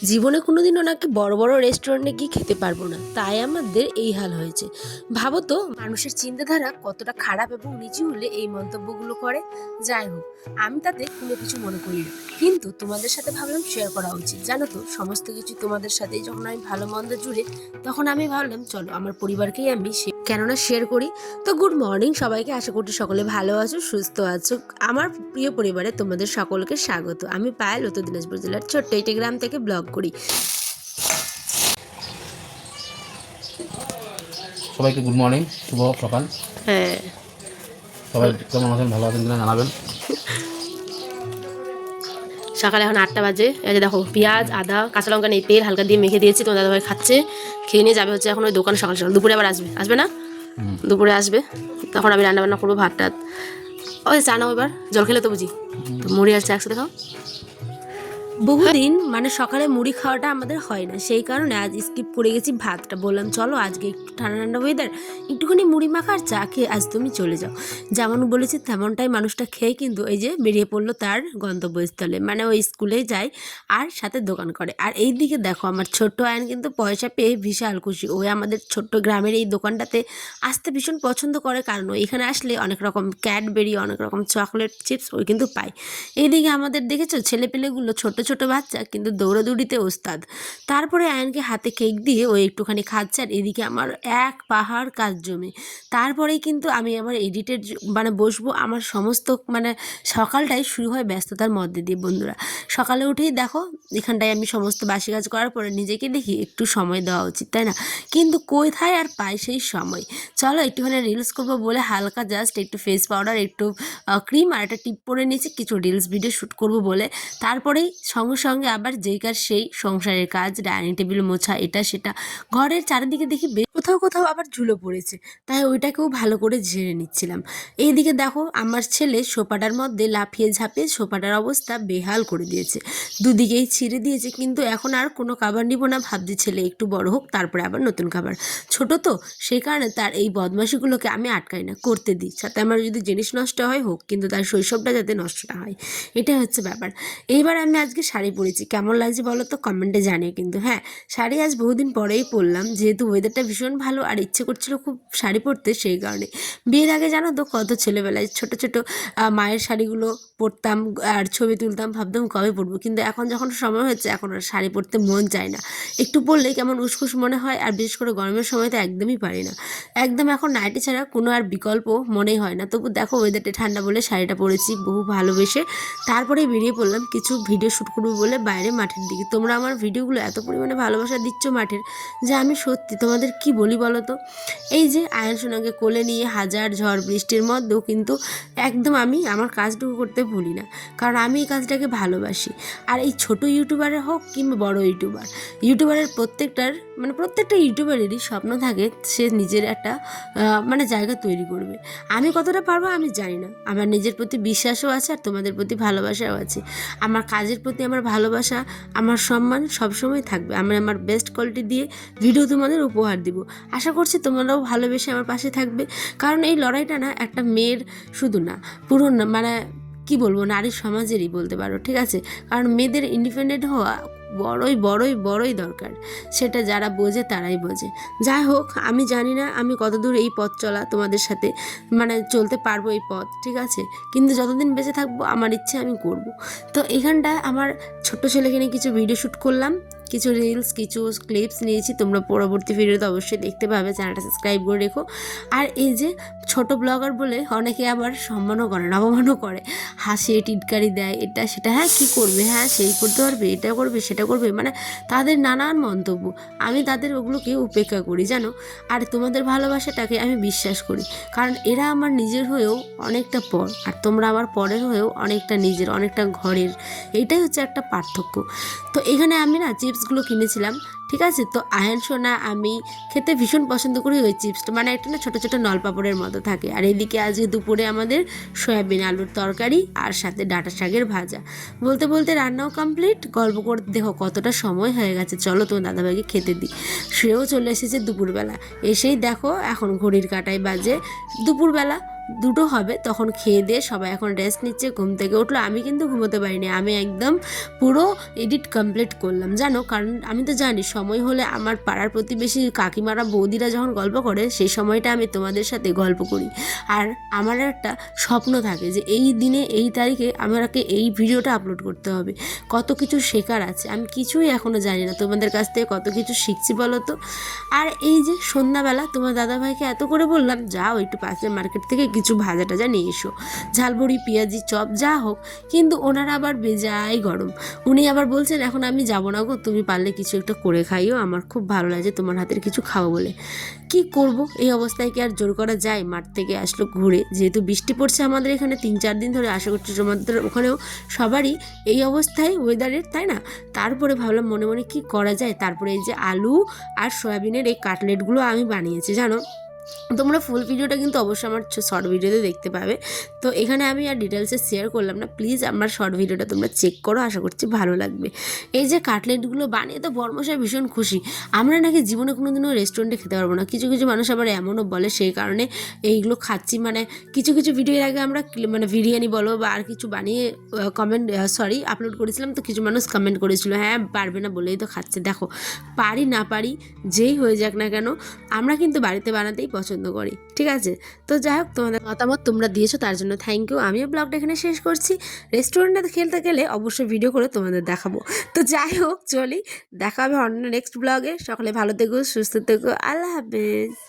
জীবনে কোনোদিনও নাকি বড় বড় রেস্টুরেন্টে গিয়ে খেতে পারবো না, তাই আমাদের এই হাল হয়েছে। ভাবো তো মানুষের চিন্তাধারা কতটা খারাপ এবং নিচু হলে এই মন্তব্যগুলো করে। যাই হোক, আমি তাতে কোনো কিছু মনে করি না, কিন্তু তোমাদের সাথে ভাবলাম শেয়ার করা উচিত। জানো তো, সমস্ত কিছু তোমাদের সাথেই যখন আমি ভালো মন্দ জুড়ে, তখন আমি ভাবলাম চলো আমার পরিবারকেই আমি কেননা শেয়ার করি। তো গুড মর্নিং সবাইকে, আশা করি সকলে ভালো আছো, সুস্থ আছো। আমার প্রিয় পরিবারে তোমাদের সকলকে স্বাগত। আমি পায়েল, উত্তর দিনাজপুর জেলার ছোট্ট একটি গ্রাম থেকে ব্লগ করি। সবাইকে গুড মর্নিং, শুভ সকাল। হ্যাঁ, সবাই কেমন আছেন, ভালো আছেন কিনা জানাবেন। সকালে এখন 8টা বাজে। এই যে দেখো, পেঁয়াজ, আদা, কাঁচা লঙ্কা নেই, তেল হালকা দিয়ে মেখে দিয়েছি। তোমার দাদাভাই খাচ্ছে, খেয়ে নিয়ে যাবে হচ্ছে এখন ওই দোকান। সকাল সকাল দুপুরে আবার আসবে না? দুপুরে আসবে, তখন আমি রান্না বান্না করবো, ভাত টাত। ওই চা নাও, এবার জল খেলে তো বুঝি। তো মুড়ি আর চা একসাথে খাও। বহুদিন মানে সকালে মুড়ি খাওয়াটা আমাদের হয় না, সেই কারণে আজ স্কিপ করে গেছি ভাতটা। বললাম চলো আজকে একটু ঠান্ডা ঠান্ডা ওয়েদার, একটুখানি মুড়ি মাখা আর চা খেয়ে আজ তুমি চলে যাও। যেমন বলেছি তেমনটাই মানুষটা খেয়ে কিন্তু এই যে বেরিয়ে পড়লো তার গন্তব্যস্থলে, মানে ওই স্কুলে যায় আর সাথে দোকান করে। আর এই দিকে দেখো, আমার ছোট্ট আয়ন কিন্তু পয়সা পেয়ে বিশাল খুশি। ওই আমাদের ছোট্ট গ্রামের এই দোকানটাতে আসতে ভীষণ পছন্দ করে, কারণ এখানে আসলে অনেক রকম ক্যাডবেরি, অনেক রকম চকলেট চিপস ওই কিন্তু পায়। এইদিকে আমাদের দেখেছো ছেলেপেলেগুলো ছোট ছোট বাচ্চা কিন্তু দৌড়াদৌড়িতে ওস্তাদ। তারপরে আয়নকে হাতে কেক দিয়ে ও একটুখানি খাচ্ছে, আর এদিকে আমার এক পাহাড় কাজ জমে। তারপরেই কিন্তু আমি আবার এডিটের মানে বসবো। আমার সমস্ত মানে সকালটাই শুরু হয় ব্যস্ততার মধ্যে দিয়ে। বন্ধুরা, সকালে উঠেই দেখো এখানটায় আমি সমস্ত বাসি কাজ করার পরে নিজেকে দেখি একটু সময় দেওয়া উচিত, তাই না? কিন্তু কোথায় আর পাই সেই সময়। চলো একটুখানি রিলস করবো বলে হালকা জাস্ট একটু ফেস পাউডার, একটু ক্রিম আর একটা টিপ পরে নিয়েছি, কিছু রিলস ভিডিও শ্যুট করবো বলে। তারপরেই সঙ্গে সঙ্গে আবার যেই কাজ সেই সংসারের কাজ, ডাইনিং টেবিল মোছা, এটা সেটা। ঘরের চারিদিকে দেখি কোথাও কোথাও আবার ঝুলো পড়েছে, তাই ওইটাকেও ভালো করে ঝেড়ে নিচ্ছিলাম। এইদিকে দেখো আমার ছেলে সোফাটার মধ্যে লাফিয়ে ঝাঁপিয়ে সোফাটার অবস্থা বেহাল করে দিয়েছে, দুদিকেই ছিঁড়ে দিয়েছে। কিন্তু এখন আর কোনো খাবার নিব না, ভাবছি ছেলে একটু বড় হোক তারপরে আবার নতুন খাবার। ছোট তো, সেই কারণে তার এই বদমাশিগুলোকে আমি আটকাই না, করতে দিই। সাথে আমার যদি জিনিস নষ্ট হয় হোক, কিন্তু তার শৈশবটা যাতে নষ্ট না হয়, এটাই হচ্ছে ব্যাপার। এইবার আমি আজকে শাড়ি পরেছি, কেমন লাগছে বলো তো কমেন্টে জানিয়ে। কিন্তু হ্যাঁ, শাড়ি আজ বহুদিন পরেই পরলাম, যেহেতু ওয়েদারটা ভীষণ ভালো আর ইচ্ছে করছিল খুব শাড়ি পরতে, সেই কারণে। বিয়ের আগে জানো তো কত ছেলেবেলায় ছোট ছোট মায়ের শাড়িগুলো পরতাম আর ছবি তুলতাম, ভাবতাম কবে পরবো। কিন্তু এখন যখন সময় হচ্ছে, এখন আর শাড়ি পরতে মন চায় না। একটু পরলেই কেমন উসখুস মনে হয়, আর বিশেষ করে গরমের সময় তো একদমই পারি না। একদম এখন নাইটি ছাড়া কোনো আর বিকল্প মনেই হয় না। তবু দেখো ওয়েদারটা ঠান্ডা বলে শাড়িটা পরেছি বহু ভালোবেসে। তারপরে বেরিয়ে পড়লাম কিছু ভিডিও শ্যুট করবো বলে বাইরে মাঠের দিকে। তোমরা আমার ভিডিওগুলো এত পরিমাণে ভালোবাসা দিচ্ছ মাঠের, যে আমি সত্যি তোমাদের কি বলি বলো তো। এই যে আয়ন সোনাকে কোলে নিয়ে হাজার ঝড় বৃষ্টির মধ্যেও কিন্তু একদম আমি আমার কাজটুকু করতে ভুলি না, কারণ আমি এই কাজটাকে ভালোবাসি। আর এই ছোট ইউটিউবারের হোক কিংবা বড় ইউটিউবারের প্রত্যেকটা ইউটিউবারেরই স্বপ্ন থাকে সে নিজের একটা মানে জায়গা তৈরি করবে। আমি কতটা পারবো আমি জানি না, আমার নিজের প্রতি বিশ্বাসও আছে আর তোমাদের প্রতি ভালোবাসাও আছে। আমার কাজের প্রতি আমার ভালোবাসা, আমার সম্মান সবসময় থাকবে। আমি আমার বেস্ট কোয়ালিটি দিয়ে ভিডিও তোমাদের উপহার দিব। আশা করছি তোমরাও ভালোবেসে আমার পাশে থাকবে, কারণ এই লড়াইটা না একটা মেয়ের শুধু না, পুরো মানে কি বলবো, নারী সমাজেরই বলতে পারো, ঠিক আছে? কারণ মেয়েদের ইন্ডিপেন্ডেন্ট হওয়া বড়ই দরকার, সেটা যারা বোঝে তারাই বোঝে। যাই হোক, আমি জানি না আমি কতদূর এই পথ চলা তোমাদের সাথে মানে চলতে পারবো এই পথ, ঠিক আছে? কিন্তু যতদিন বেঁচে থাকবো আমার ইচ্ছে আমি করব। তো এখানটায় আমার ছোট্ট ছেলেকে নিয়ে কিছু ভিডিও শ্যুট করলাম, কিছু রিলস, কিছু ক্লিপস নিয়েছি। তোমরা পরবর্তী ভিডিওতে অবশ্যই দেখতে পাবে, চ্যানেলটা সাবস্ক্রাইব করে রেখো। আর এই যে ছোট ব্লগার বলে অনেকে আবার সম্মানও করে না, অপমানও করে, হাসিয়ে টিটকারি দেয়, এটা সেটা। হ্যাঁ, কী করবে, হ্যাঁ সেই করতে পারবে, এটা করবে সেটা করবে, মানে তাদের নানান মন্তব্য। আমি তাদের ওগুলোকে উপেক্ষা করি জানো। আর তোমাদের ভালোবাসাটাকে আমি বিশ্বাস করি, কারণ এরা আমার নিজের হয়েও অনেকটা পর, আর তোমরা আমার পরের হয়েও অনেকটা নিজের, অনেকটা ঘরের। এইটাই হচ্ছে একটা পার্থক্য। তো এখানে আমি না চিপসগুলো কিনেছিলাম, ঠিক আছে? তো আয়ন সোনা আমি খেতে ভীষণ পছন্দ করি ওই চিপসটা, মানে একটা না ছোটো ছোটো নলপাপড়ের মতো থাকে। আর এদিকে আজকে দুপুরে আমাদের সয়াবিন আলুর তরকারি আর সাথে ডাঁটা শাকের ভাজা। বলতে বলতে রান্নাও কমপ্লিট, গল্প করতে দেখো কতটা সময় হয়ে গেছে। চলো তোমার দাদাভাইকে খেতে দিই। সেও চলে এসেছে দুপুরবেলা। এসেই দেখো এখন ঘড়ির কাঁটায় বাজে দুপুরবেলা 2টো হবে, তখন খেয়ে দিয়ে সবাই এখন রেস্ট নিচ্ছে, ঘুম থেকে উঠলো। আমি কিন্তু ঘুমোতে পারিনি, আমি একদম পুরো এডিট কমপ্লিট করলাম জানো, কারণ আমি তো জানি সময় হলে আমার পাড়ার প্রতিবেশী কাকিমারা বৌদিরা যখন গল্প করে সেই সময়টা আমি তোমাদের সাথে গল্প করি। আর আমার একটা স্বপ্ন থাকে যে এই দিনে এই তারিখে আমাকে এই ভিডিওটা আপলোড করতে হবে। কত কিছু শেখার আছে, আমি কিছুই এখনও জানি না, তোমাদের কাছ থেকে কত কিছু শিখছি বলো তো। আর এই যে সন্ধ্যাবেলা তোমার দাদাভাইকে এত করে বললাম যাও একটু পাশের মার্কেট থেকে কিছু ভাজা টাজা নিয়ে এসো, ঝালবড়ি পেঁয়াজি চপ যা হোক, কিন্তু ওনারা আবার বেজায় গরম। উনি আবার বলছেন এখন আমি যাবো না গো, তুমি পারলে কিছু একটা করে খাইও, আমার খুব ভালো লাগে তোমার হাতের কিছু খাবো বলে। কি করব, এই অবস্থায় কি আর জোর করা যায়? মাঠ থেকে আসলো ঘুরে, যেহেতু বৃষ্টি পড়ছে আমাদের এখানে 3-4 দিন ধরে, আশা করছি তোমাদের ওখানেও সবারই এই অবস্থায় ওয়েদারের, তাই না? তারপরে ভাবলাম মনে মনে কি করা যায়, তারপরে এই যে আলু আর সয়াবিনের এই কাটলেটগুলো আমি বানিয়েছি জানো। তোমরা ফুল ভিডিওটা কিন্তু অবশ্যই আমার শর্ট ভিডিওতে দেখতে পাবে। তো এখানে আমি আর ডিটেলসে শেয়ার করলাম না, প্লিজ আমার শর্ট ভিডিওটা তোমরা চেক করো, আশা করছি ভালো লাগবে। এই যে কাটলেটগুলো বানিয়ে তো বর্মশাই ভীষণ খুশি, আমরা নাকি জীবনে কোনোদিনও রেস্টুরেন্টে খেতে পারবো না। কিছু কিছু মানুষ আবার এমনও বলে, সেই কারণে এইগুলো খাচ্ছি। মানে কিছু কিছু ভিডিও এর আগে আমরা মানে বিরিয়ানি বলো বা আর কিছু বানিয়ে আপলোড করেছিলাম, তো কিছু মানুষ কমেন্ট করেছিল হ্যাঁ পারবে না বলেই তো খাচ্ছে। দেখো পারি না পারি যেই হয়ে যাক না কেন, আমরা কিন্তু বাড়িতে বানাতেই পছন্দ করি, ঠিক আছে? তো যাই হোক, তোমাদের মতামত তোমরা দিয়েছো তার জন্য থ্যাংক ইউ। আমিও ব্লগটা এখানে শেষ করছি। রেস্টুরেন্টে খেলতে গেলে অবশ্যই ভিডিও করে তোমাদের দেখাবো। তো যাই হোক চলি, দেখা হবে অন্য নেক্সট ব্লগে। সকলে ভালো থেকো, সুস্থ থেকো, আল্লাহ হাফেজ।